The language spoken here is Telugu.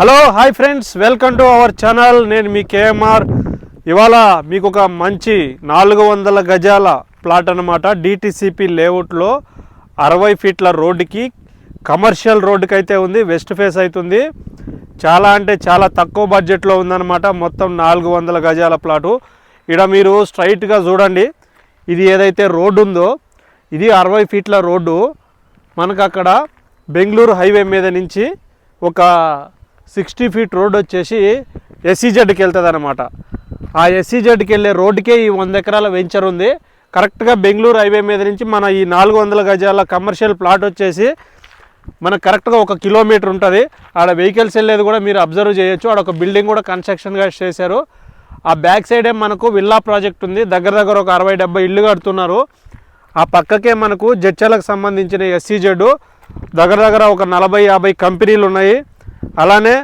Hello hi friends, welcome to our channel. నేను మీ కేఎంఆర్. ఇవాళ మీకు ఒక మంచి 400 గజాల ప్లాట్ అన్నమాట. డిటిసిపి లేఅవుట్లో 60 ఫీట్ల రోడ్డుకి, కమర్షియల్ రోడ్డుకి అయితే ఉంది. వెస్ట్ ఫేస్ అవుతుంది. చాలా అంటే చాలా తక్కువ బడ్జెట్లో ఉందన్నమాట. మొత్తం 400 గజాల ప్లాటు. ఇక్కడ మీరు స్ట్రైట్గా చూడండి, ఇది ఏదైతే రోడ్డు ఉందో ఇది 60 ఫీట్ల రోడ్డు. మనకు అక్కడ బెంగళూరు హైవే మీద నుంచి ఒక 60 ఫీట్ రోడ్ వచ్చేసి ఎస్సీజెడ్కి వెళ్తుంది అనమాట. ఆ ఎస్సీజెడ్కి వెళ్ళే రోడ్డుకే ఈ 100 ఎకరాల వెంచర్ ఉంది. కరెక్ట్గా బెంగళూరు హైవే మీద నుంచి మన ఈ 400 గజాల కమర్షియల్ ప్లాట్ వచ్చేసి మనకు కరెక్ట్గా 1 కిలోమీటర్ ఉంటుంది. ఆడ వెహికల్స్ వెళ్ళేది కూడా మీరు అబ్జర్వ్ చేయొచ్చు. ఆడ ఒక బిల్డింగ్ కూడా కన్స్ట్రక్షన్గా చేశారు. ఆ బ్యాక్ సైడే మనకు విల్లా ప్రాజెక్ట్ ఉంది. దగ్గర ఒక 60-70 ఇళ్ళు కడుతున్నారు. ఆ పక్కకే మనకు జడ్చర్లకు సంబంధించిన ఎస్సీజెడ్ దగ్గర ఒక 40-50 కంపెనీలు ఉన్నాయి. అలానే